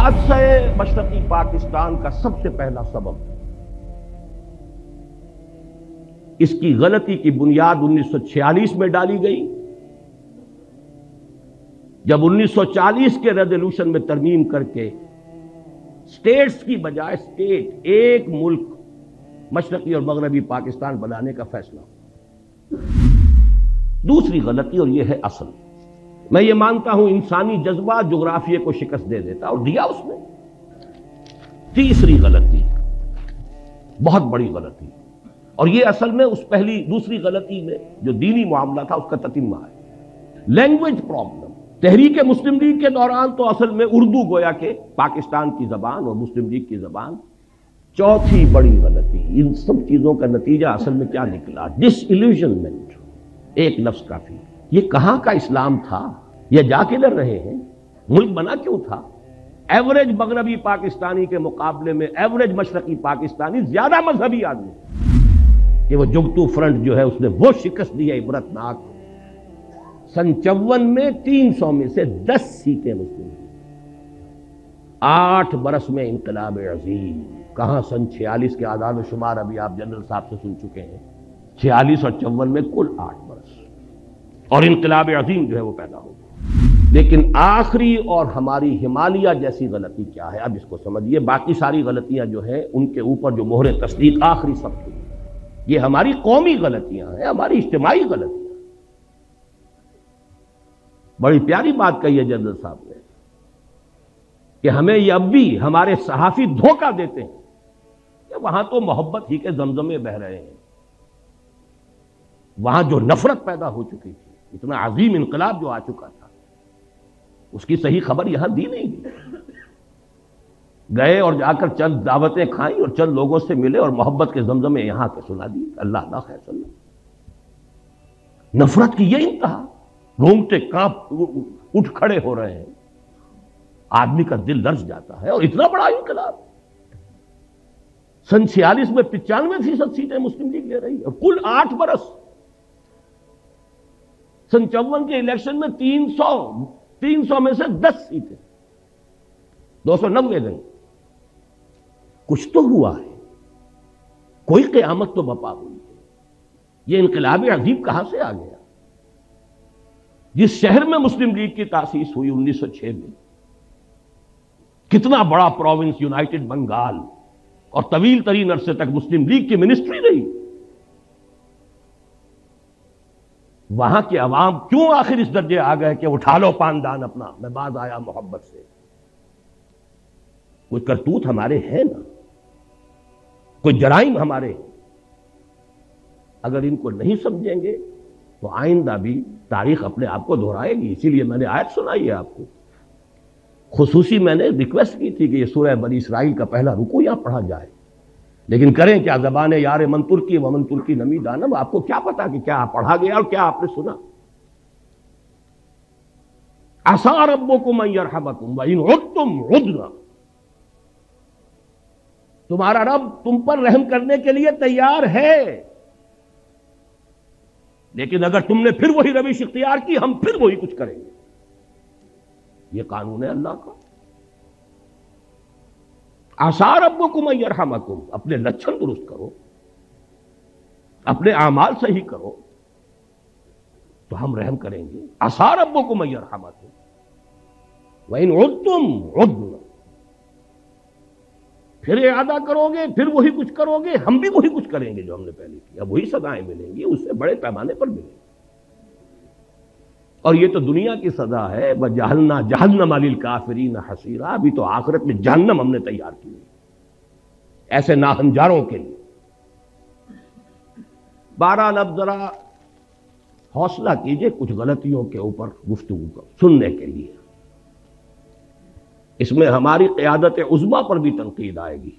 حادثہ مشرقی پاکستان کا سب سے پہلا سبب اس کی غلطی کی بنیاد 1946 میں ڈالی گئی، جب 1940 کے ریزولوشن میں ترمیم کر کے اسٹیٹس کی بجائے اسٹیٹ ایک ملک مشرقی اور مغربی پاکستان بنانے کا فیصلہ ہوا۔ دوسری غلطی، اور یہ ہے اصل، میں یہ مانتا ہوں انسانی جذبہ جغرافیے کو شکست دے دیتا اور دیا اس نے۔ تیسری غلطی، بہت بڑی غلطی، اور یہ اصل میں اس دوسری غلطی میں جو دینی معاملہ تھا اس کا تتمہ ہے، لینگویج پرابلم۔ تحریک مسلم لیگ کے دوران تو اصل میں اردو گویا کہ پاکستان کی زبان اور مسلم لیگ کی زبان۔ چوتھی بڑی غلطی، ان سب چیزوں کا نتیجہ اصل میں کیا نکلا؟ ڈس ایلیوژنمنٹ، ایک لفظ کافی۔ یہ کہاں کا اسلام تھا؟ یہ جا کدھر رہے ہیں؟ ملک بنا کیوں تھا؟ ایوریج مغربی پاکستانی کے مقابلے میں ایوریج مشرقی پاکستانی زیادہ مذہبی آدمی، کہ وہ جگتو فرنٹ جو ہے اس نے وہ شکست دی ہے عبرتناک۔ سن 54 میں 300 میں سے 10 سیٹیں مسلم، 8 برس میں انقلاب عظیم۔ کہاں سن 46 کے اعداد و شمار ابھی آپ جنرل صاحب سے سن چکے ہیں، 46 اور 54 میں کل 8 برس، اور انقلاب عظیم جو ہے وہ پیدا ہو گیا۔ لیکن آخری اور ہماری ہمالیہ جیسی غلطی کیا ہے؟ اب اس کو سمجھیے۔ باقی ساری غلطیاں جو ہیں ان کے اوپر جو مہر تصدیق آخری سب کی، یہ ہماری قومی غلطیاں ہیں، ہماری اجتماعی غلطیاں۔ بڑی پیاری بات کہی ہے جنرل صاحب نے کہ ہمیں یہ اب بھی ہمارے صحافی دھوکہ دیتے ہیں کہ وہاں تو محبت ہی کے زمزمے بہ رہے ہیں، وہاں جو نفرت پیدا ہو چکی تھی، اتنا عظیم انقلاب جو آ چکا تھا، اس کی صحیح خبر یہاں دی نہیں گئی۔ گئے اور جا کر چند دعوتیں کھائیں اور چند لوگوں سے ملے اور محبت کے زمزمے یہاں کے سنا دی۔ اللہ اللہ خیر صلی اللہ۔ نفرت کی یہ انتہا، رونگٹے کانپ اٹھ کھڑے ہو رہے ہیں، آدمی کا دل لرز جاتا ہے۔ اور اتنا بڑا انقلاب، سن 46 میں 95% سیٹیں مسلم لیگ لے رہی ہے، اور کل 8 برس۔ سن 54 کے الیکشن میں 300 میں سے 10 سیٹیں، 290 گئیں۔ کچھ تو ہوا ہے، کوئی قیامت تو بپا ہوئی ہے۔ یہ انقلاب عظیم کہاں سے آ گیا؟ جس شہر میں مسلم لیگ کی تاسیس ہوئی 1906 میں، کتنا بڑا پروونس یونائٹڈ بنگال، اور طویل ترین عرصے تک مسلم لیگ کی منسٹری رہی، وہاں کے عوام کیوں آخر اس درجے آ گئے کہ اٹھا لو پاندان اپنا، میں باز آیا محبت سے؟ کوئی کرتوت ہمارے ہیں نا، کوئی جرائم ہمارے ہیں۔ اگر ان کو نہیں سمجھیں گے تو آئندہ بھی تاریخ اپنے آپ کو دہرائے گی۔ اسی لیے میں نے آیت سنائی ہے آپ کو، خصوصی میں نے ریکویسٹ کی تھی کہ یہ سورہ بنی اسرائیل کا پہلا رکوع یہاں پڑھا جائے، لیکن کریں کیا، زبان یار من ترکی و من ترکی نمی دانم، آپ کو کیا پتا کہ کیا پڑھا گیا اور کیا آپ نے سنا۔ عسیٰ ربکم ان یرحمکم وان عدتم عدنا، تمہارا رب تم پر رحم کرنے کے لیے تیار ہے، لیکن اگر تم نے پھر وہی روش اختیار کی، ہم پھر وہی کچھ کریں گے۔ یہ قانون ہے اللہ کا۔ عسیٰ ربکم ان یرحمکم، اپنے لچھن درست کرو، اپنے اعمال صحیح کرو تو ہم رحم کریں گے۔ عسیٰ ربکم ان یرحمکم وان عدتم عدنا، پھر اعادہ کرو گے، پھر وہی کچھ کرو گے، ہم بھی وہی کچھ کریں گے جو ہم نے پہلے کیا، وہی سزائیں ملیں گی، اس سے بڑے پیمانے پر ملیں گی۔ اور یہ تو دنیا کی سزا ہے، وَجَعَلْنَا جَهَنَّمَ لِلْكَافِرِينَ حَصِيرًا، ابھی تو آخرت میں جہنم ہم نے تیار کی ہے ایسے ناہنجاروں کے لیے۔ بہرحال اب ذرا حوصلہ کیجئے کچھ غلطیوں کے اوپر گفتگو کو سننے کے لیے۔ اس میں ہماری قیادت عظمیٰ پر بھی تنقید آئے گی۔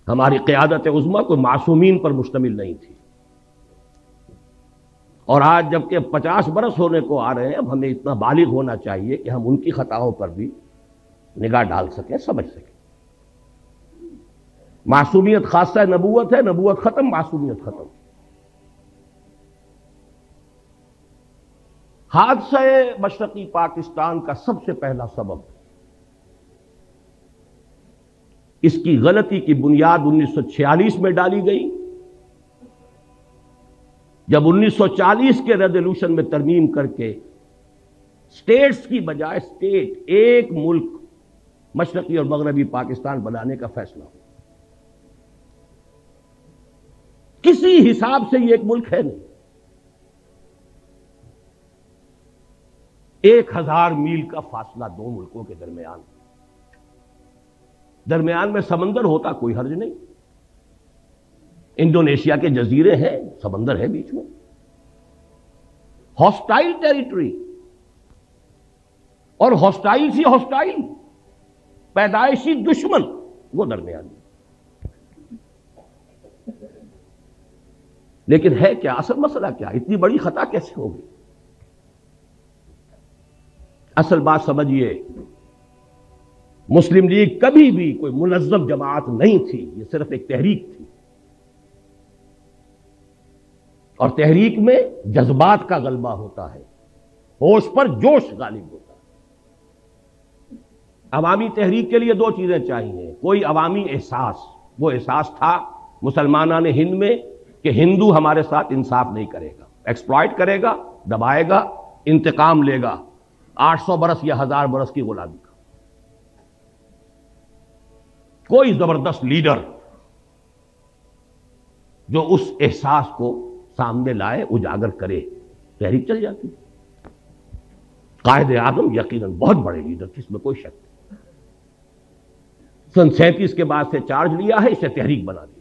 ہماری قیادت عظمیٰ کوئی معصومین پر مشتمل نہیں تھی، اور آج جبکہ 50 برس ہونے کو آ رہے ہیں، اب ہمیں اتنا بالغ ہونا چاہیے کہ ہم ان کی خطاؤں پر بھی نگاہ ڈال سکیں، سمجھ سکیں۔ معصومیت خاصہ نبوت ہے، نبوت ختم، معصومیت ختم۔ حادثہ مشرقی پاکستان کا سب سے پہلا سبب اس کی غلطی کی بنیاد 1946 میں ڈالی گئی، جب 1940 کے ریزولوشن میں ترمیم کر کے اسٹیٹس کی بجائے اسٹیٹ، ایک ملک مشرقی اور مغربی پاکستان بنانے کا فیصلہ ہوا۔ کسی حساب سے یہ ایک ملک ہے نہیں، 1000 میل کا فاصلہ دو ملکوں کے درمیان میں سمندر ہوتا کوئی حرج نہیں، انڈونیشیا کے جزیرے ہیں، سمندر ہے بیچ میں، ہاسٹائل ٹیریٹری، اور ہاسٹائل سی ہاسٹائل، پیدائشی دشمن وہ درمیان میں۔ لیکن ہے کیا اصل مسئلہ؟ کیا اتنی بڑی خطا کیسے ہوگی؟ اصل بات سمجھیے، مسلم لیگ کبھی بھی کوئی منظم جماعت نہیں تھی، یہ صرف ایک تحریک تھی، اور تحریک میں جذبات کا غلبہ ہوتا ہے، ہوش پر جوش غالب ہوتا ہے۔ عوامی تحریک کے لیے دو چیزیں چاہیے، کوئی عوامی احساس، وہ احساس تھا مسلمانان ہند میں کہ ہندو ہمارے ساتھ انصاف نہیں کرے گا، ایکسپلائٹ کرے گا، دبائے گا، انتقام لے گا 800 برس یا 1000 برس کی غلامی کا۔ کوئی زبردست لیڈر جو اس احساس کو سامنے لائے، اجاگر کرے، تحریک چل جاتی۔ قائد اعظم یقیناً بہت بڑے لیڈر تھے، اس میں کوئی شک نہیں۔ سن 37 کے بعد سے چارج لیا ہے، اسے تحریک بنا دیا۔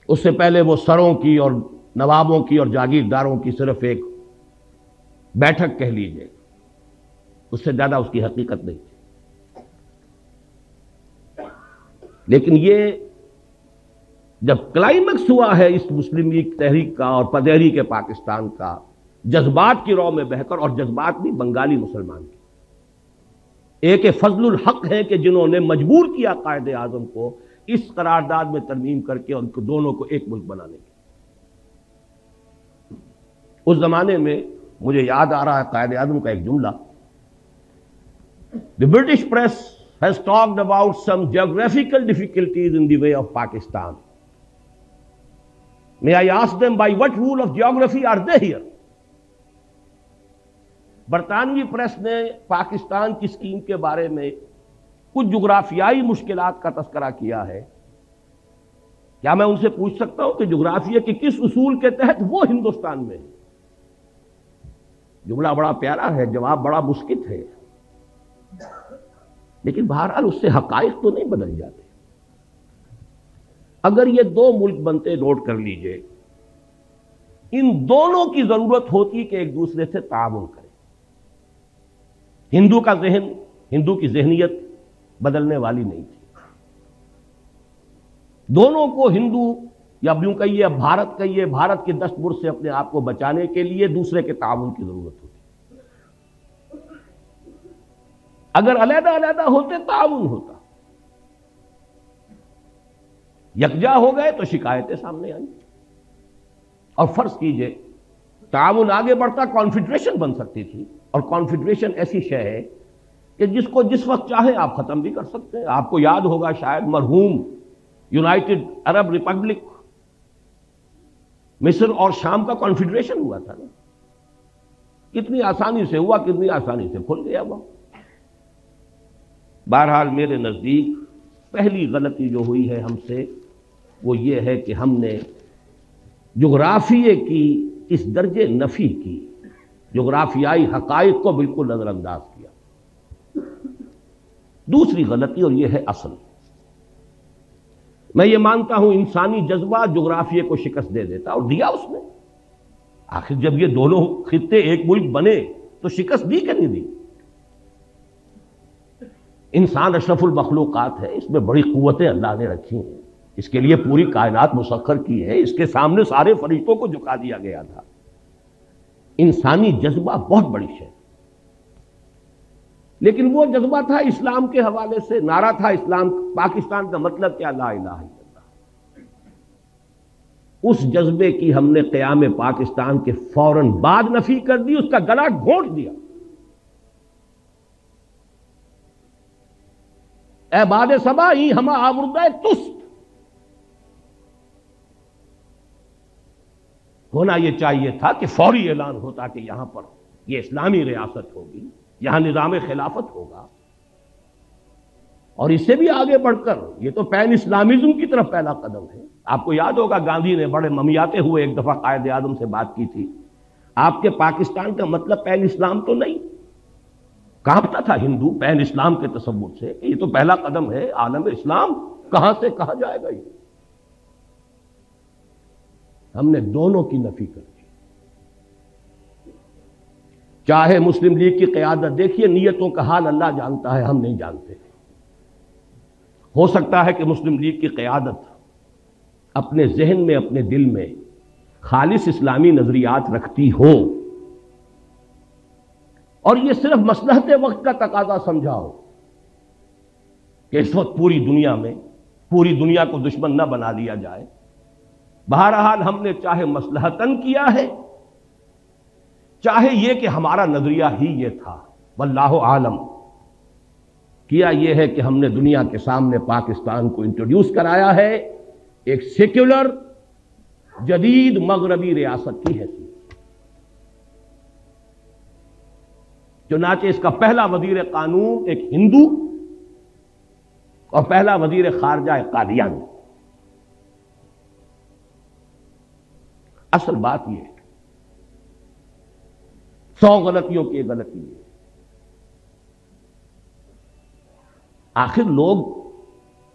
اس سے پہلے وہ سروں کی اور نوابوں کی اور جاگیرداروں کی صرف ایک بیٹھک کہہ لیجئے، اس سے زیادہ اس کی حقیقت نہیں تھی۔ لیکن یہ جب کلائمیکس ہوا ہے اس مسلم لیگ تحریک کا اور تحریک پاکستان کا، جذبات کی رو میں بہ کر، اور جذبات بھی بنگالی مسلمان کے، ایک فضل الحق ہے کہ جنہوں نے مجبور کیا قائد اعظم کو اس قرارداد میں ترمیم کر کے ان کو دونوں کو ایک ملک بنانے کے۔ اس زمانے میں مجھے یاد آ رہا ہے قائد اعظم کا ایک جملہ، The British press has talked about some geographical difficulties in the way of Pakistan. May I ask them by what rule of geography are they here? برطانوی پریس نے پاکستان کی اسکیم کے بارے میں کچھ جغرافیائی مشکلات کا تذکرہ کیا ہے۔ کیا میں ان سے پوچھ سکتا ہوں کہ جغرافیہ کے کس اصول کے تحت وہ ہندوستان میں ہے؟ جملہ بڑا پیارا ہے، جواب بڑا مسکت ہے، لیکن بہرحال اس سے حقائق تو نہیں بدل جاتے۔ اگر یہ دو ملک بنتے، نوٹ کر لیجئے، ان دونوں کی ضرورت ہوتی کہ ایک دوسرے سے تعاون کریں۔ ہندو کا ذہن، ہندو کی ذہنیت بدلنے والی نہیں تھی، دونوں کو ہندو یا یوں کہیے بھارت کہیے، بھارت کے دستبرد سے اپنے آپ کو بچانے کے لیے دوسرے کے تعاون کی ضرورت ہوتی۔ اگر علیحدہ علیحدہ ہوتے تعاون ہوتا، یکجا ہو گئے تو شکایتیں سامنے آئیں، اور فرض کیجئے تعاون آگے بڑھتا، کانفیڈریشن بن سکتی تھی، اور کانفیڈریشن ایسی شے ہے کہ جس کو جس وقت چاہیں آپ ختم بھی کر سکتے ہیں۔ آپ کو یاد ہوگا شاید مرحوم یونائٹڈ عرب ریپبلک، مصر اور شام کا کانفیڈریشن ہوا تھا نا، کتنی آسانی سے ہوا، کتنی آسانی سے کھل گیا وہ۔ بہرحال میرے نزدیک پہلی غلطی جو ہوئی ہے ہم سے وہ یہ ہے کہ ہم نے جغرافیے کی اس درجے نفی کی، جغرافیائی حقائق کو بالکل نظر انداز کیا۔ دوسری غلطی، اور یہ ہے اصل، میں یہ مانتا ہوں انسانی جذبہ جغرافیے کو شکست دے دیتا، اور دیا اس نے۔ آخر جب یہ دونوں خطے ایک ملک بنے تو شکست دی کہ نہیں دی؟ انسان اشرف المخلوقات ہے، اس میں بڑی قوتیں اللہ نے رکھی ہیں، اس کے لیے پوری کائنات مسخر کی ہے، اس کے سامنے سارے فرشتوں کو جھکا دیا گیا تھا۔ انسانی جذبہ بہت بڑی شے، لیکن وہ جذبہ تھا اسلام کے حوالے سے، نعرہ تھا اسلام، پاکستان کا مطلب کیا؟ لا الہ الا اللہ۔ اس جذبے کی ہم نے قیام پاکستان کے فوراً بعد نفی کر دی، اس کا گلا گھونٹ دیا۔ اے باد صبا ای ہما آوردہ تست، ہونا یہ چاہیے تھا کہ فوری اعلان ہوتا کہ یہاں پر یہ اسلامی ریاست ہوگی، یہاں نظام خلافت ہوگا، اور اس سے بھی آگے بڑھ کر یہ تو پین اسلامزم کی طرف پہلا قدم ہے۔ آپ کو یاد ہوگا گاندھی نے بڑے ممیاتے ہوئے ایک دفعہ قائد اعظم سے بات کی تھی، آپ کے پاکستان کا مطلب پین اسلام تو نہیں؟ کانپتا تھا ہندو پین اسلام کے تصور سے کہ یہ تو پہلا قدم ہے، عالم اسلام کہاں سے کہاں جائے گا یہ؟ ہم نے دونوں کی نفی کر دی۔ چاہے مسلم لیگ کی قیادت، دیکھیے نیتوں کا حال اللہ جانتا ہے، ہم نہیں جانتے۔ ہو سکتا ہے کہ مسلم لیگ کی قیادت اپنے ذہن میں، اپنے دل میں خالص اسلامی نظریات رکھتی ہو، اور یہ صرف مصلحت وقت کا تقاضا سمجھا ہو کہ اس وقت پوری دنیا میں پوری دنیا کو دشمن نہ بنا دیا جائے۔ بہرحال ہم نے چاہے مصلحتاً کیا ہے، چاہے یہ کہ ہمارا نظریہ ہی یہ تھا، واللہ عالم، کیا یہ ہے کہ ہم نے دنیا کے سامنے پاکستان کو انٹروڈیوس کرایا ہے ایک سیکولر جدید مغربی ریاست کی حیثیت۔ چنانچہ اس کا پہلا وزیر قانون ایک ہندو اور پہلا وزیر خارجہ ایک قادیانی۔ اصل بات یہ ہے، 100 غلطیوں کی ایک غلطی ہے، آخر لوگ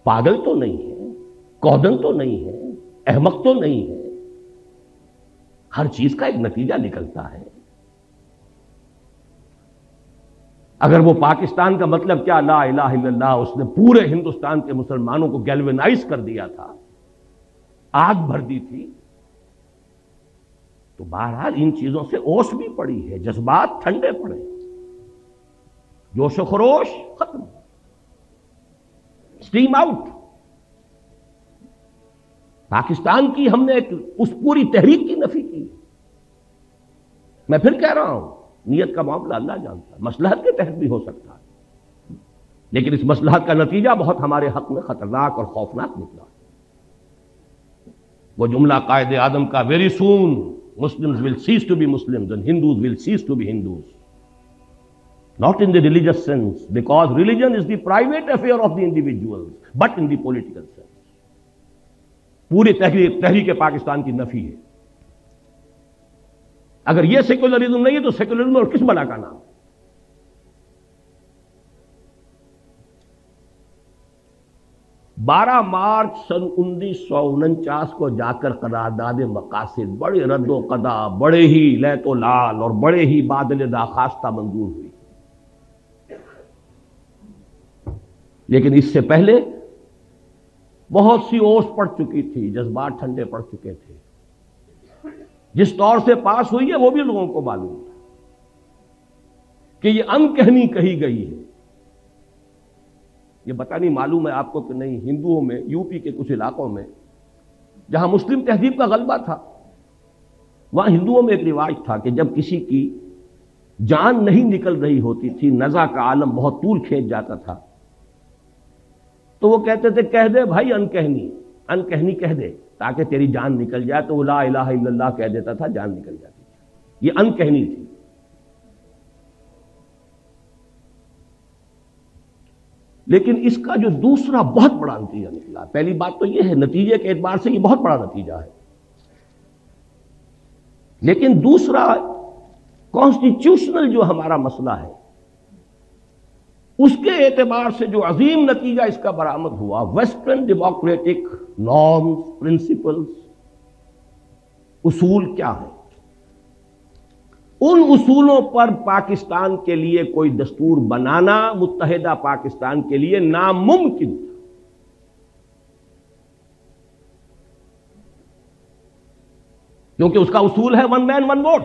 پاگل تو نہیں ہیں، کودن تو نہیں ہے، احمق تو نہیں ہے، ہر چیز کا ایک نتیجہ نکلتا ہے۔ اگر وہ پاکستان کا مطلب کیا لا الہ الا اللہ، اس نے پورے ہندوستان کے مسلمانوں کو گیلوینائز کر دیا تھا، آگ بھر دی تھی، تو بہرحال ان چیزوں سے اوس بھی پڑی ہے، جذبات ٹھنڈے پڑے، جوش و خروش ختم، اسٹیم آؤٹ۔ پاکستان کی ہم نے اس پوری تحریک کی نفی کی۔ میں پھر کہہ رہا ہوں، نیت کا معاملہ اللہ جانتا ہے، مصلحت کے تحت بھی ہو سکتا ہے، لیکن اس مصلحت کا نتیجہ بہت ہمارے حق میں خطرناک اور خوفناک نکلا۔ وہ جملہ قائد اعظم کا very soon Muslims will cease to be Muslims and Hindus will cease to be Hindus. Not in the religious sense, because religion is the private affair of the individuals, but in the political sense. پوری تحریک پاکستان کی نفی ہے۔ اگر یہ secularism نہیں ہے تو سیکولرزم اور کس بلا کا نام؟ 12 مارچ سن 1949 کو جا کر قرارداد مقاصد بڑے رد و قدا، بڑے ہی لیت و لال اور بڑے ہی بادل داخواستہ منظور ہوئی، لیکن اس سے پہلے بہت سی اوس پڑ چکی تھی، جذبات ٹھنڈے پڑ چکے تھے۔ جس طور سے پاس ہوئی ہے وہ بھی لوگوں کو معلوم تھا کہ یہ انکہنی کہی گئی ہے۔ یہ پتہ نہیں معلوم ہے آپ کو کہ نہیں، ہندوؤں میں یو پی کے کچھ علاقوں میں جہاں مسلم تہذیب کا غلبہ تھا، وہاں ہندوؤں میں ایک رواج تھا کہ جب کسی کی جان نہیں نکل رہی ہوتی تھی، نزع کا عالم بہت طول کھینچ جاتا تھا، تو وہ کہتے تھے کہہ دے بھائی انکہنی کہہ دے تاکہ تیری جان نکل جائے، تو وہ لا الہ الا اللہ کہہ دیتا تھا، جان نکل جاتی تھی۔ یہ انکہنی تھی۔ لیکن اس کا جو دوسرا بہت بڑا نتیجہ نکلا، پہلی بات تو یہ ہے نتیجے کے اعتبار سے یہ بہت بڑا نتیجہ ہے، لیکن دوسرا کانسٹیٹیوشنل جو ہمارا مسئلہ ہے اس کے اعتبار سے جو عظیم نتیجہ اس کا برآمد ہوا، ویسٹرن ڈیموکریٹک نارمز، پرنسپلز، اصول کیا ہیں؟ ان اصولوں پر پاکستان کے لیے کوئی دستور بنانا متحدہ پاکستان کے لیے ناممکن تھا۔ کیونکہ اس کا اصول ہے ون مین ون ووٹ۔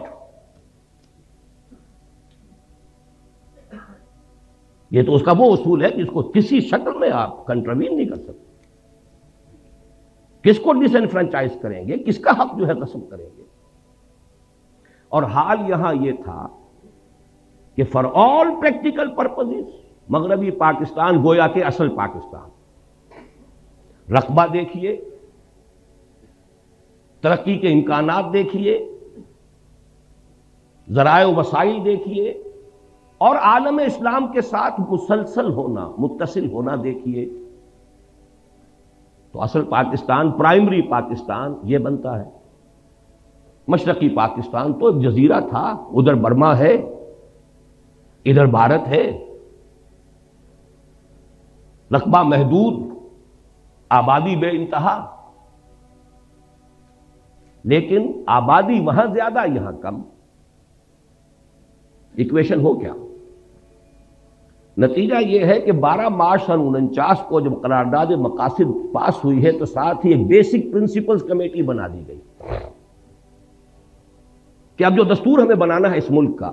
یہ تو اس کا وہ اصول ہے جس کو کسی شکل میں آپ کنٹروین نہیں کر سکتے۔ کس کو ڈس انفرنچائز کریں گے، کس کا حق جو ہے غصب کریں گے؟ اور حال یہاں یہ تھا کہ فار آل پریکٹیکل پرپزز مغربی پاکستان گویا کہ اصل پاکستان. رقبہ دیکھیے، ترقی کے امکانات دیکھیے، ذرائع و وسائل دیکھیے، اور عالم اسلام کے ساتھ مسلسل ہونا، متصل ہونا دیکھیے، تو اصل پاکستان، پرائمری پاکستان یہ بنتا ہے. مشرقی پاکستان تو ایک جزیرہ تھا، ادھر برما ہے، ادھر بھارت ہے، رقبہ محدود، آبادی بے انتہا، لیکن آبادی وہاں زیادہ یہاں کم. ایکویشن ہو کیا؟ نتیجہ یہ ہے کہ 12 مارچ سن 49 کو جب قرارداد مقاصد پاس ہوئی ہے تو ساتھ ہی ایک بیسک پرنسپلز کمیٹی بنا دی گئی کہ اب جو دستور ہمیں بنانا ہے اس ملک کا،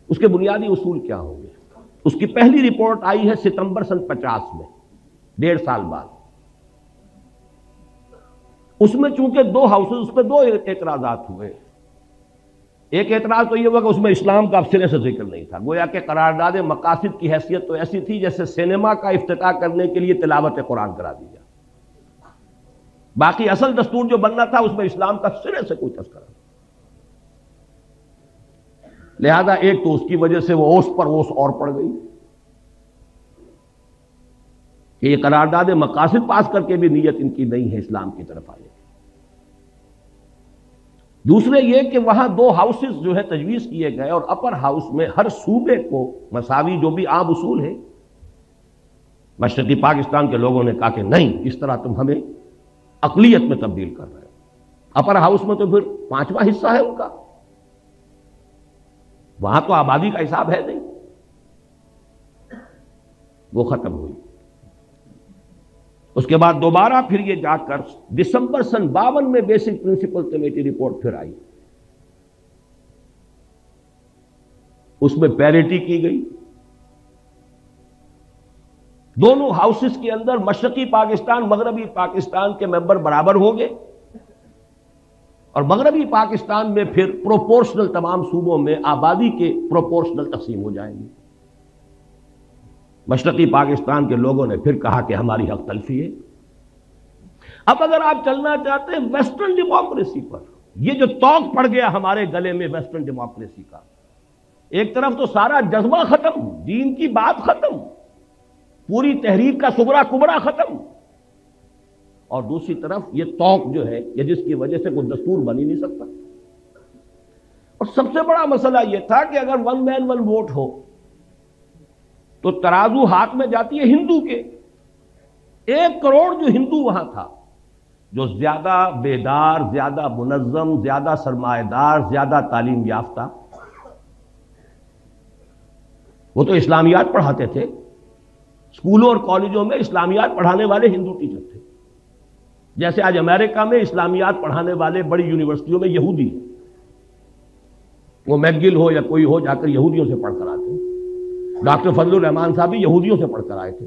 اس کے بنیادی اصول کیا ہوں گے. اس کی پہلی رپورٹ آئی ہے ستمبر سن 50 میں، 1.5 سال بعد. اس میں چونکہ 2 ہاؤسز، اس پہ 2 اعتراضات ہوئے. ایک اعتراض تو یہ ہوا کہ اس میں اسلام کا اب سرے سے ذکر نہیں تھا، گویا کہ قرارداد مقاصد کی حیثیت تو ایسی تھی جیسے سینما کا افتتاح کرنے کے لیے تلاوت قرآن کرا دی جائے. باقی اصل دستور جو بننا تھا اس میں اسلام کا سرے سے کوئی تذکرہ نہیں. لہذا ایک تو اس کی وجہ سے وہ اوس پر اوس اور پڑ گئی کہ یہ قرارداد مقاصد پاس کر کے بھی نیت ان کی نہیں ہے اسلام کی طرف آنے کی. دوسرے یہ کہ وہاں 2 ہاؤسز جو ہے تجویز کیے گئے، اور اپر ہاؤس میں ہر صوبے کو مساوی جو بھی عام اصول ہے. مشرقی پاکستان کے لوگوں نے کہا کہ نہیں، اس طرح تم ہمیں اقلیت میں تبدیل کر رہے ہو. اپر ہاؤس میں تو پھر 5واں حصہ ہے ان کا، وہاں تو آبادی کا حساب ہے نہیں. وہ ختم ہوئی. اس کے بعد دوبارہ پھر یہ جا کر دسمبر سن 52 میں بیسک پرنسپل کمیٹی رپورٹ پھر آئی. اس میں پیریٹی کی گئی، دونوں ہاؤسز کے اندر مشرقی پاکستان، مغربی پاکستان کے ممبر برابر ہوں گے، اور مغربی پاکستان میں پھر پروپورشنل تمام صوبوں میں آبادی کے پروپورشنل تقسیم ہو جائیں گی. مشرقی پاکستان کے لوگوں نے پھر کہا کہ ہماری حق تلفی ہے. اب اگر آپ چلنا چاہتے ہیں ویسٹرن ڈیموکریسی پر، یہ جو توق پڑ گیا ہمارے گلے میں ویسٹرن ڈیموکریسی کا، ایک طرف تو سارا جذبہ ختم، دین کی بات ختم، پوری تحریک کا صغرا کبرا ختم، اور دوسری طرف یہ توق جو ہے یہ جس کی وجہ سے کوئی دستور بن ہی نہیں سکتا. اور سب سے بڑا مسئلہ یہ تھا کہ اگر 1 مین 1 ووٹ ہو تو ترازو ہاتھ میں جاتی ہے ہندو کے. 1 کروڑ جو ہندو وہاں تھا، جو زیادہ بیدار، زیادہ منظم، زیادہ سرمایہ دار، زیادہ تعلیم یافتہ، وہ تو اسلامیات پڑھاتے تھے. اسکولوں اور کالجوں میں اسلامیات پڑھانے والے ہندو ٹیچر تھے، جیسے آج امریکہ میں اسلامیات پڑھانے والے بڑی یونیورسٹیوں میں یہودی ہیں. وہ میکگل ہو یا کوئی ہو، جا کر یہودیوں سے پڑھ کر آتے ہیں. ڈاکٹر فضل الرحمان صاحب بھی یہودیوں سے پڑھ کر آئے تھے.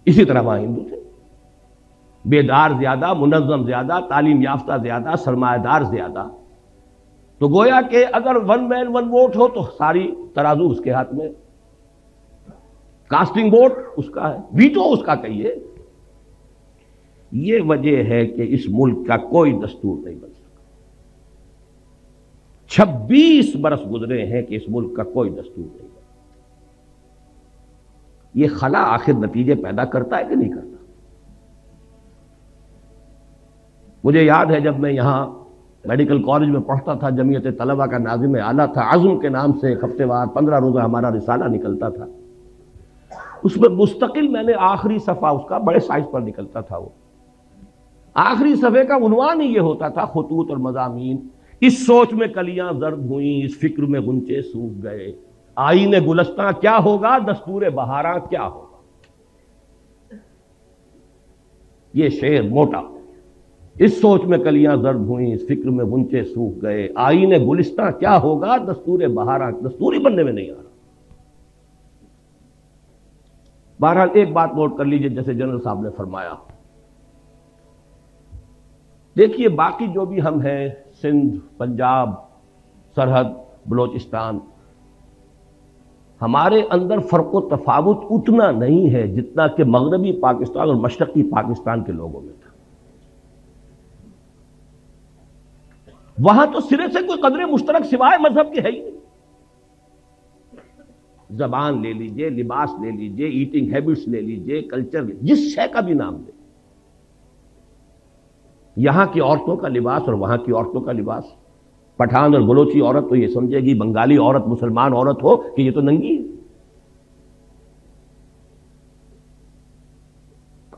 اسی طرح وہاں ہندو تھے، بیدار زیادہ، منظم زیادہ، تعلیم یافتہ زیادہ، سرمایہ دار زیادہ. تو گویا کہ اگر 1 مین 1 ووٹ ہو تو ساری ترازو اس کے ہاتھ میں، کاسٹنگ ووٹ اس کا ہے، ویٹو اس کا کہیے. یہ وجہ ہے کہ اس ملک کا کوئی دستور نہیں بن سکا. 26 برس گزرے ہیں کہ اس ملک کا کوئی دستور نہیں بنا. یہ خلا آخر نتیجے پیدا کرتا ہے کہ نہیں کرتا؟ مجھے یاد ہے جب میں یہاں میڈیکل کالج میں پڑھتا تھا، جمعیت طلبہ کا ناظم اعلیٰ تھا، عزم کے نام سے ایک ہفتے وار 15 روزہ ہمارا رسالہ نکلتا تھا. اس میں مستقل میں نے آخری صفحہ اس کا بڑے سائز پر نکلتا تھا. وہ آخری صفحے کا عنوان ہی یہ ہوتا تھا، خطوط اور مضامین: اس سوچ میں کلیاں زرد ہوئیں، اس فکر میں غنچے سوکھ گئے، آئین گلستاں کیا ہوگا، دستور بہاراں کیا ہوگا. یہ شعر موٹا: اس سوچ میں کلیاں زرد ہوئیں، اس فکر میں غنچے سوکھ گئے، آئین گلستاں کیا ہوگا، دستور بہاراں. دستوری بننے میں نہیں آ رہا. بہرحال ایک بات نوٹ کر لیجئے، جیسے جنرل صاحب نے فرمایا، دیکھیے باقی جو بھی ہم ہیں، سندھ، پنجاب، سرحد، بلوچستان، ہمارے اندر فرق و تفاوت اتنا نہیں ہے جتنا کہ مغربی پاکستان اور مشرقی پاکستان کے لوگوں میں تھا۔ وہاں تو سرے سے کوئی قدر مشترک سوائے مذہب کے ہے ہی نہیں۔ زبان لے لیجئے، لباس لے لیجئے، ایٹنگ ہیبٹس لے لیجئے، کلچر، جس شے کا بھی نام لے، یہاں کی عورتوں کا لباس اور وہاں کی عورتوں کا لباس، پٹھان اور بلوچی عورت تو یہ سمجھے گی، بنگالی عورت مسلمان عورت ہو کہ یہ تو ننگی ہے۔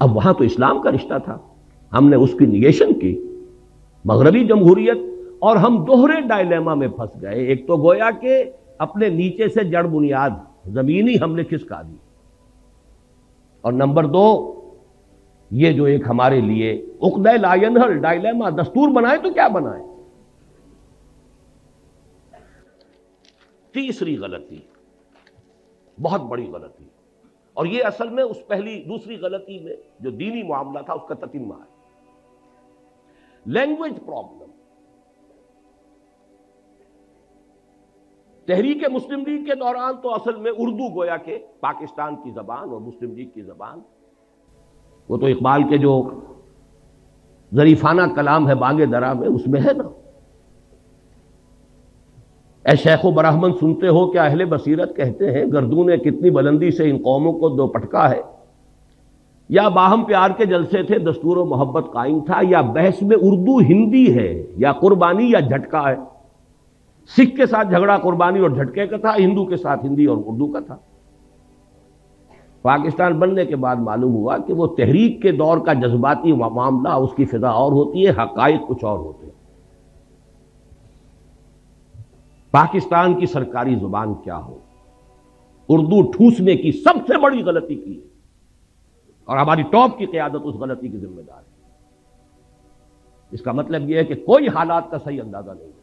اب وہاں تو اسلام کا رشتہ تھا، ہم نے اس کی نیگیشن کی، مغربی جمہوریت، اور ہم دوہرے ڈائلیما میں پھنس گئے۔ ایک تو گویا کہ اپنے نیچے سے جڑ بنیاد زمینی ہم نے کھسکا دی، اور نمبر دو یہ جو ایک ہمارے لیے عقدہ لا ینحل ڈائلیما، دستور بنائے تو کیا بنائے۔ تیسری غلطی، بہت بڑی غلطی، اور یہ اصل میں اس دوسری غلطی میں جو دینی معاملہ تھا اس کا تتمہ ہے، لینگویج پرابلم۔ تحریک مسلم لیگ کے دوران تو اصل میں اردو گویا کہ پاکستان کی زبان اور مسلم لیگ کی زبان، وہ تو اقبال کے جو ظریفانہ کلام ہے بانگ درا میں، اس میں ہے نا، اے شیخ و برہمن سنتے ہو کیا اہل بصیرت کہتے ہیں، گردوں نے کتنی بلندی سے ان قوموں کو دو پٹکا ہے، یا باہم پیار کے جلسے تھے دستور و محبت قائم تھا، یا بحث میں اردو ہندی ہے، یا قربانی یا جھٹکا ہے۔ سکھ کے ساتھ جھگڑا قربانی اور جھٹکے کا تھا، ہندو کے ساتھ ہندی اور اردو کا تھا۔ پاکستان بننے کے بعد معلوم ہوا کہ وہ تحریک کے دور کا جذباتی معاملہ، اس کی فضا اور ہوتی ہے، حقائق کچھ اور ہوتے ہیں۔ پاکستان کی سرکاری زبان کیا ہو، اردو ٹھوسنے کی سب سے بڑی غلطی کی ہے، اور ہماری ٹاپ کی قیادت اس غلطی کی ذمہ دار ہے۔ اس کا مطلب یہ ہے کہ کوئی حالات کا صحیح اندازہ نہیں ہے۔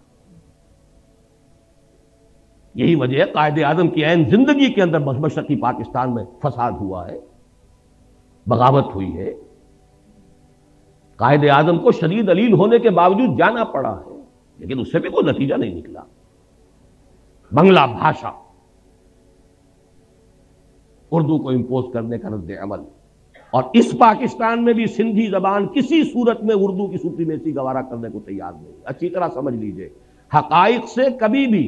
یہی وجہ ہے قائد اعظم کی عین زندگی کے اندر مشرقی پاکستان میں فساد ہوا ہے، بغاوت ہوئی ہے، قائد اعظم کو شدید علیل ہونے کے باوجود جانا پڑا ہے، لیکن اس سے بھی کوئی نتیجہ نہیں نکلا۔ بنگلہ بھاشا، اردو کو امپوز کرنے کا رد عمل، اور اس پاکستان میں بھی سندھی زبان کسی صورت میں اردو کی سپریمیسی گوارا کرنے کو تیار نہیں۔ اچھی طرح سمجھ لیجئے، حقائق سے کبھی بھی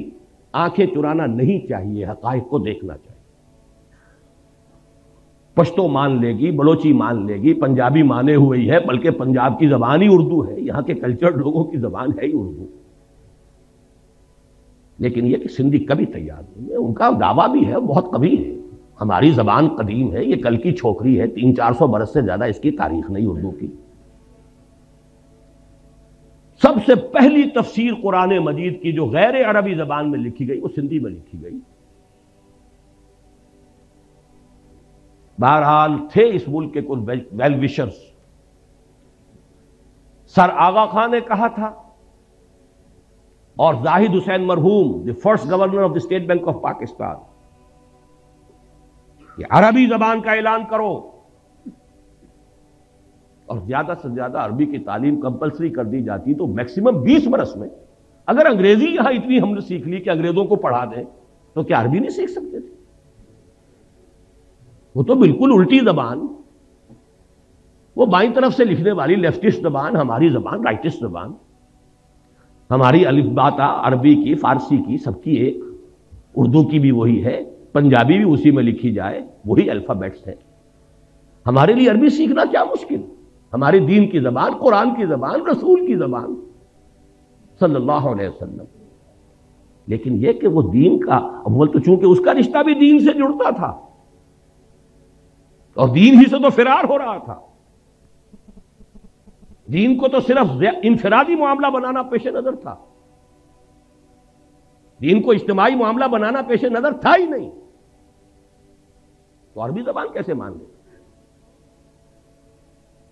آنکھیں چرانا نہیں چاہیے، حقائق کو دیکھنا چاہیے۔ پشتو مان لے گی، بلوچی مان لے گی، پنجابی مانے ہوئی ہے، بلکہ پنجاب کی زبان ہی اردو ہے، یہاں کے کلچرڈ لوگوں کی زبان ہے ہی اردو، لیکن یہ کہ سندھی کبھی تیار نہیں ہے۔ ان کا دعویٰ بھی ہے، بہت قوی ہے، ہماری زبان قدیم ہے، یہ کل کی چھوکری ہے، 300-400 برس سے زیادہ اس کی تاریخ نہیں اردو کی۔ سب سے پہلی تفسیر قرآن مجید کی جو غیر عربی زبان میں لکھی گئی وہ سندھی میں لکھی گئی۔ بہرحال تھے اس ملک کے کچھ ویل وشرز، سر آغا خان نے کہا تھا، اور زاہد حسین مرحوم، the first governor of the state bank of Pakistan, کہ عربی زبان کا اعلان کرو، اور زیادہ سے زیادہ عربی کی تعلیم کمپلسری کر دی جاتی تو میکسیمم 20 برس میں اگر انگریزی یہاں اتنی ہم نے سیکھ لی کہ انگریزوں کو پڑھا دیں تو کیا عربی نہیں سیکھ سکتے تھے؟ وہ تو بالکل الٹی زبان، وہ بائیں طرف سے لکھنے والی لیفٹسٹ زبان، ہماری زبان رائٹسٹ زبان، ہماری الف با تا عربی کی، فارسی کی، سب کی ایک، اردو کی بھی وہی ہے، پنجابی بھی اسی میں لکھی جائے، وہی الفابیٹس ہے۔ ہمارے لیے عربی سیکھنا کیا مشکل، ہماری دین کی زبان، قرآن کی زبان، رسول کی زبان صلی اللہ علیہ وسلم۔ لیکن یہ کہ وہ دین کا اول تو چونکہ اس کا رشتہ بھی دین سے جڑتا تھا اور دین ہی سے تو فرار ہو رہا تھا، دین کو تو صرف انفرادی معاملہ بنانا پیش نظر تھا، دین کو اجتماعی معاملہ بنانا پیش نظر تھا ہی نہیں، تو عربی زبان کیسے مان لیں؟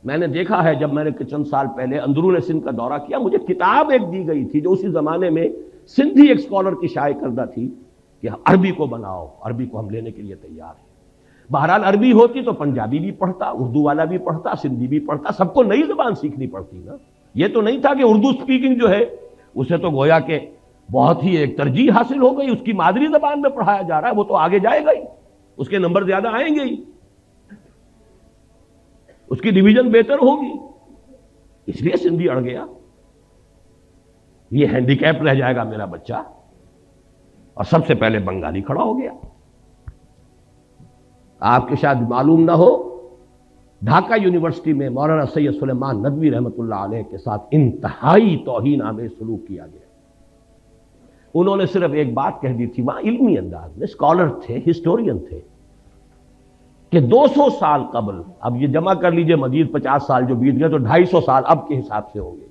میں نے دیکھا ہے، جب میں نے چند سال پہلے اندرون سندھ کا دورہ کیا، مجھے کتاب ایک دی گئی تھی جو اسی زمانے میں سندھی ایک اسکالر کی شائع کردہ تھی کہ عربی کو بناؤ، عربی کو ہم لینے کے لیے تیار ہیں۔ بہرحال عربی ہوتی تو پنجابی بھی پڑھتا، اردو والا بھی پڑھتا، سندھی بھی پڑھتا، سب کو نئی زبان سیکھنی پڑتی نا۔ یہ تو نہیں تھا کہ اردو سپیکنگ جو ہے اسے تو گویا کہ بہت ہی ایک ترجیح حاصل ہو گئی، اس کی مادری زبان میں پڑھایا جا رہا ہے، وہ تو آگے جائے گا ہی، اس کے نمبر زیادہ آئیں گے ہی، اس کی ڈویژن بہتر ہوگی، اس لیے سندھی اڑ گیا، یہ ہینڈی کیپ رہ جائے گا میرا بچہ، اور سب سے پہلے بنگالی کھڑا ہو گیا۔ آپ کے شاید معلوم نہ ہو، ڈھاکہ یونیورسٹی میں مولانا سید سلیمان ندوی رحمۃ اللہ علیہ کے ساتھ انتہائی توہین آمیز سلوک کیا گیا۔ انہوں نے صرف ایک بات کہہ دی تھی، وہاں علمی انداز میں، اسکالر تھے، ہسٹورین تھے، کہ 200 سال قبل، اب یہ جمع کر لیجئے مزید 50 سال جو بیت گئے تو 250 سال اب کے حساب سے ہوں گے،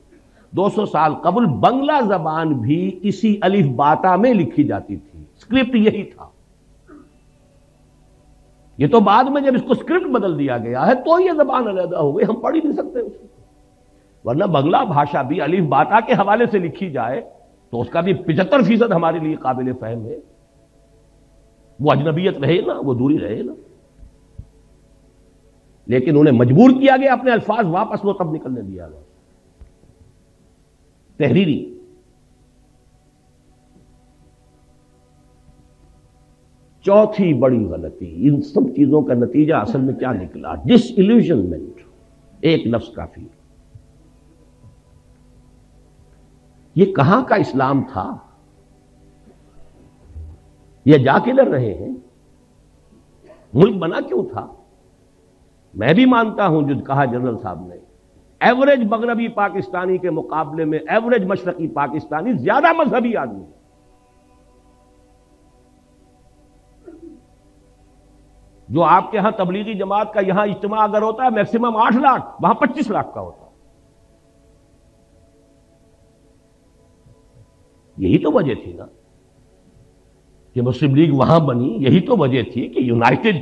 200 سال قبل بنگلہ زبان بھی اسی الف باتا میں لکھی جاتی تھی، اسکرپٹ یہی تھا۔ یہ تو بعد میں جب اس کو اسکرپٹ بدل دیا گیا ہے تو یہ زبان علیحدہ ہو گئی، ہم پڑھ ہی نہیں سکتے اس کو، ورنہ بنگلہ بھاشا بھی الف باتا کے حوالے سے لکھی جائے تو اس کا بھی 75% ہمارے لیے قابل فہم ہے، وہ اجنبیت رہے نا، وہ دوری رہے نا، لیکن انہیں مجبور کیا گیا اپنے الفاظ واپس لو تب نکلنے دیا گیا، تحریری۔ چوتھی بڑی غلطی، ان سب چیزوں کا نتیجہ اصل میں کیا نکلا؟ ڈس ایلیوژنمنٹ، ایک لفظ کافی۔ یہ کہاں کا اسلام تھا؟ یہ جا کدھر رہے ہیں؟ ملک بنا کیوں تھا؟ میں بھی مانتا ہوں جو کہا جنرل صاحب نے، ایوریج مغربی پاکستانی کے مقابلے میں ایوریج مشرقی پاکستانی زیادہ مذہبی آدمی ہے۔ جو آپ کے ہاں تبلیغی جماعت کا یہاں اجتماع اگر ہوتا ہے میکسیمم 8 لاکھ، وہاں 25 لاکھ کا ہوتا ہے۔ یہی تو وجہ تھی نا کہ مسلم لیگ وہاں بنی، یہی تو وجہ تھی کہ یونائٹڈ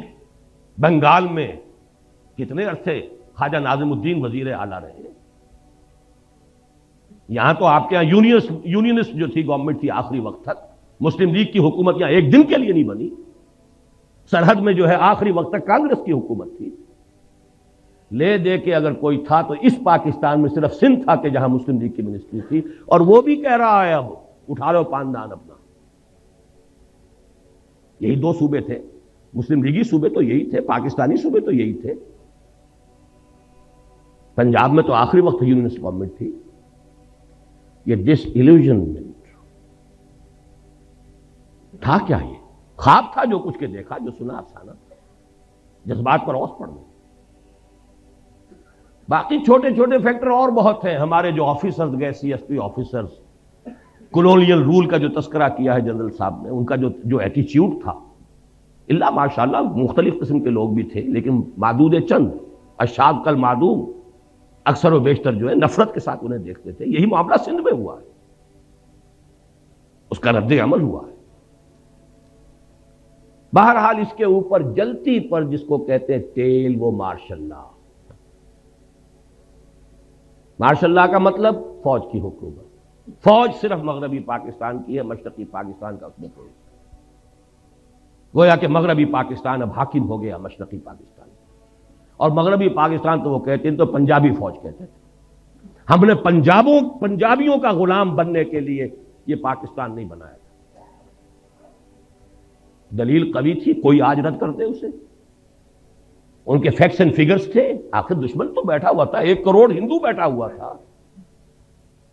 بنگال میں کتنے عرصے خواجہ ناظم الدین وزیر اعلیٰ رہے، یہاں تو آپ کے یہاں یونینسٹ جو تھی گورنمنٹ تھی آخری وقت تک، مسلم لیگ کی حکومت یہاں ایک دن کے لیے نہیں بنی، سرحد میں جو ہے آخری وقت تک کانگریس کی حکومت تھی۔ لے دے کے اگر کوئی تھا تو اس پاکستان میں صرف سندھ تھا کہ جہاں مسلم لیگ کی منسٹری تھی، اور وہ بھی کہہ رہا ہے اب اٹھا لو پاندان اپنا۔ یہی 2 صوبے تھے، مسلم لیگی صوبے تو یہی تھے، پاکستانی صوبے تو یہی تھے، پنجاب میں تو آخری وقت یونینسٹ گورنمنٹ تھی۔ یہ ڈس ایلیوژنمنٹ تھا کیا؟ یہ خواب تھا جو کچھ کے دیکھا، جو سنا افسانہ، جذبات پر اوس پڑ گئی۔ باقی چھوٹے چھوٹے فیکٹر اور بہت ہیں، ہمارے جو آفیسرز گئے، C S P officers, colonial role کا جو تذکرہ کیا ہے جنرل صاحب نے، ان کا جو ایٹیچیوڈ تھا، اللہ ماشاءاللہ مختلف قسم کے لوگ بھی تھے، لیکن معدود چند، اشاد کل معدوم، اکثر و بیشتر جو ہے نفرت کے ساتھ انہیں دیکھتے تھے۔ یہی معاملہ سندھ میں ہوا ہے، اس کا رد عمل ہوا ہے۔ بہرحال اس کے اوپر جلتی پر جس کو کہتے ہیں تیل، وہ مارشل لا۔ مارشل لا کا مطلب فوج کی حکومت، فوج صرف مغربی پاکستان کی ہے، مشرقی پاکستان کا اس میں کوئی، گویا کہ مغربی پاکستان اب حاکم ہو گیا مشرقی پاکستان، اور مغربی پاکستان تو وہ کہتے ہیں تو پنجابی فوج کہتے تھے، ہم نے پنجابیوں کا غلام بننے کے لیے یہ پاکستان نہیں بنایا تھا۔ دلیل قوی تھی، کوئی آج رد کر دے اسے، ان کے فیکٹس اینڈ فگرز تھے، آخر دشمن تو بیٹھا ہوا تھا، 1 کروڑ ہندو بیٹھا ہوا تھا،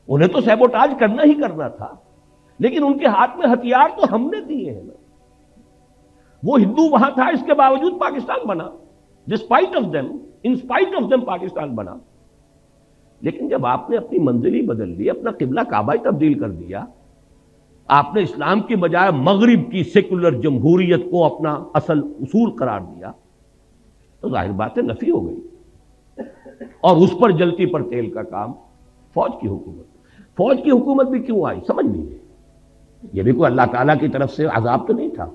انہیں تو سیبوٹاج کرنا ہی کرنا تھا، لیکن ان کے ہاتھ میں ہتھیار تو ہم نے دیے ہیں نا۔ وہ ہندو وہاں تھا، اس کے باوجود پاکستان بنا، despite of them, in spite of them Pakistan بنا۔ لیکن جب آپ نے اپنی منزل ہی بدل لی، اپنا قبلہ کعبہ ہی تبدیل کر دیا، آپ نے اسلام کی بجائے مغرب کی سیکولر جمہوریت کو اپنا اصل اصول قرار دیا، تو ظاہر بات ہے نفی ہو گئی، اور اس پر جلتی پر تیل کا کام فوج کی حکومت۔ فوج کی حکومت بھی کیوں آئی سمجھ لیجیے، یہ بھی کوئی اللہ تعالیٰ کی طرف سے عذاب تو نہیں تھا،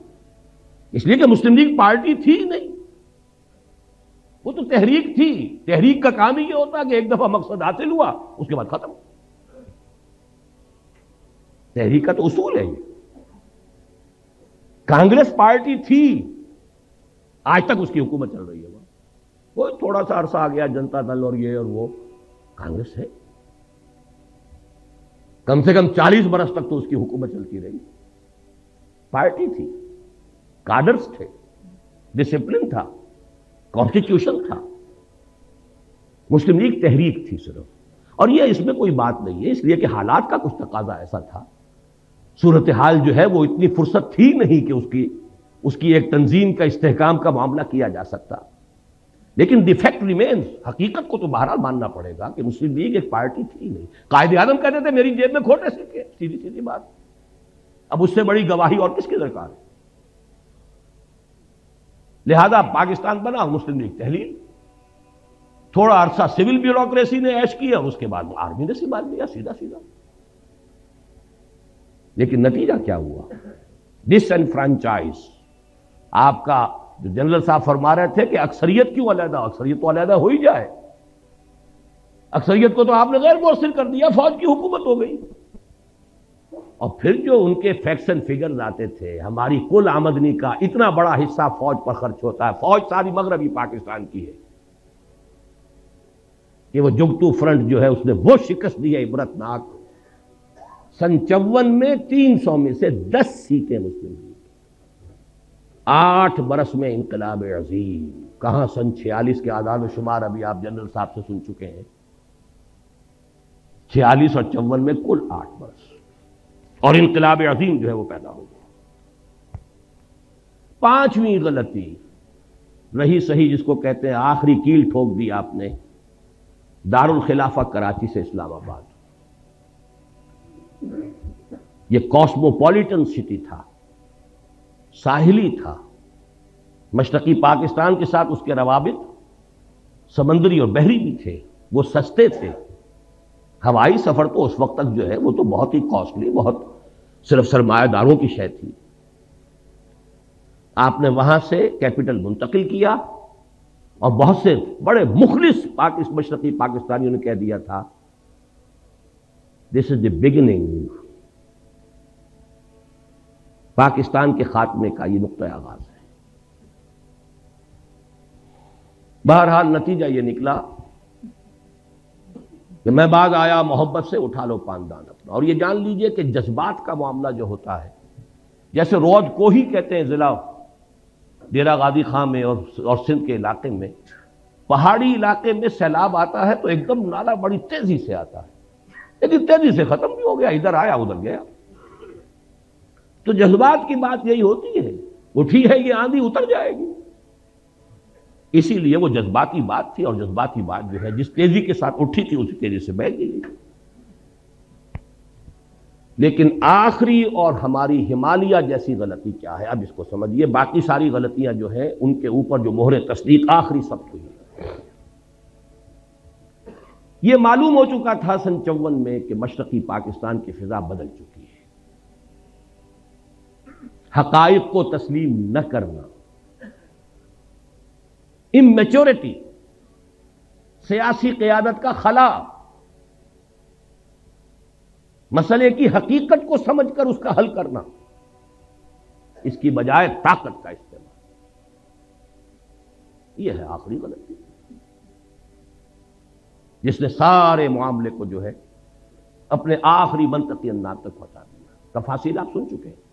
اس لیے کہ مسلم لیگ پارٹی تھی نہیں، وہ تو تحریک تھی۔ تحریک کا کام ہی یہ ہوتا کہ ایک دفعہ مقصد حاصل ہوا اس کے بعد ختم۔ تحریک کا تو اصول ہے یہ۔ کانگریس پارٹی تھی، آج تک اس کی حکومت چل رہی ہے، وہاں کوئی تھوڑا سا عرصہ آ گیا جنتا دل اور یہ اور وہ، کانگریس ہے۔ کم سے کم 40 برس تک تو اس کی حکومت چلتی رہی. پارٹی تھی، کادرز تھے، ڈسپلن تھا، کانسٹیٹیوشن تھا، مسلم لیگ تحریک تھی صرف. اور یہ اس میں کوئی بات نہیں ہے، اس لیے کہ حالات کا کچھ تقاضا ایسا تھا. صورتحال جو ہے وہ اتنی فرصت تھی نہیں کہ اس کی ایک تنظیم کا استحکام کا معاملہ کیا جا سکتا. لیکن دی فیکٹ ریمینز، حقیقت کو تو بہرحال ماننا پڑے گا کہ مسلم لیگ ایک پارٹی تھی نہیں. قائد اعظم کہتے تھے میری جیب میں کھوٹے سکے، سیدھی سیدھی بات. اب اس سے بڑی گواہی اور کس کی درکار ہے؟ لہذا پاکستان بنا، مسلم لیگ تحلیل، تھوڑا عرصہ سول بیوروکریسی نے عیش کیا، اس کے بعد آرمی نے سنبھال لیا سیدھا سیدھا. لیکن نتیجہ کیا ہوا؟ ڈس انفرانچائز. آپ کا جو جنرل صاحب فرما رہے تھے کہ اکثریت کیوں علیحدہ، اکثریت تو علیحدہ ہو ہی جائے. اکثریت کو تو آپ نے غیر مؤثر کر دیا، فوج کی حکومت ہو گئی. اور پھر جو ان کے فیکٹس اینڈ فگرز آتے تھے، ہماری کل آمدنی کا اتنا بڑا حصہ فوج پر خرچ ہوتا ہے، فوج ساری مغربی پاکستان کی ہے، کہ وہ جگتو فرنٹ جو ہے اس نے وہ شکست دی ہے عبرتناک. سن 54 میں 300 میں سے 10 سیٹیں مسلم لیگ. 8 برس میں انقلاب عظیم. کہاں سن 46 کے اعداد و شمار ابھی آپ جنرل صاحب سے سن چکے ہیں. 46 اور 54 میں کل 8 برس، اور انقلاب عظیم جو ہے وہ پیدا ہو گیا. 5ویں غلطی رہی صحیح، جس کو کہتے ہیں آخری کیل ٹھوک دی آپ نے، دارالخلافہ کراچی سے اسلام آباد. یہ کاسموپولیٹن سٹی تھا، ساحلی تھا، مشرقی پاکستان کے ساتھ اس کے روابط سمندری اور بحری بھی تھے، وہ سستے تھے. ہوائی سفر تو اس وقت تک جو ہے وہ تو بہت ہی کاسٹلی، بہت صرف سرمایہ داروں کی شے تھی. آپ نے وہاں سے کیپٹل منتقل کیا، اور بہت سے بڑے مخلص مشرقی پاکستانیوں نے کہہ دیا تھا دس از دی بگننگ، پاکستان کے خاتمے کا یہ نقطہ آغاز ہے. بہرحال نتیجہ یہ نکلا کہ میں بعد آیا محبت سے اٹھا لو پاندان اپنا. اور یہ جان لیجئے کہ جذبات کا معاملہ جو ہوتا ہے، جیسے رود کو ہی کہتے ہیں ضلع ڈیرہ غازی خان میں اور سندھ کے علاقے میں، پہاڑی علاقے میں سیلاب آتا ہے تو ایک دم نالا بڑی تیزی سے آتا ہے، لیکن تیزی سے ختم بھی ہو گیا، ادھر آیا ادھر گیا. تو جذبات کی بات یہی ہوتی ہے، اٹھی ہے یہ آندھی اتر جائے گی. اسی لیے وہ جذباتی بات تھی، اور جذباتی بات جو ہے جس تیزی کے ساتھ اٹھی تھی اسی تیزی سے بہہ گئی. لیکن آخری اور ہماری ہمالیہ جیسی غلطی کیا ہے؟ اب اس کو سمجھیے. باقی ساری غلطیاں جو ہیں ان کے اوپر جو مہر تصدیق آخری سب ہوئی ہے. یہ معلوم ہو چکا تھا سن 54 میں کہ مشرقی پاکستان کی فضا بدل چکی ہے. حقائق کو تسلیم نہ کرنا، اممیچورٹی، سیاسی قیادت کا خلا، مسئلے کی حقیقت کو سمجھ کر اس کا حل کرنا، اس کی بجائے طاقت کا استعمال، یہ ہے آخری غلطی جس نے سارے معاملے کو جو ہے اپنے آخری منطقی انداز تک پہنچا دیا. تفاصیل آپ سن چکے ہیں.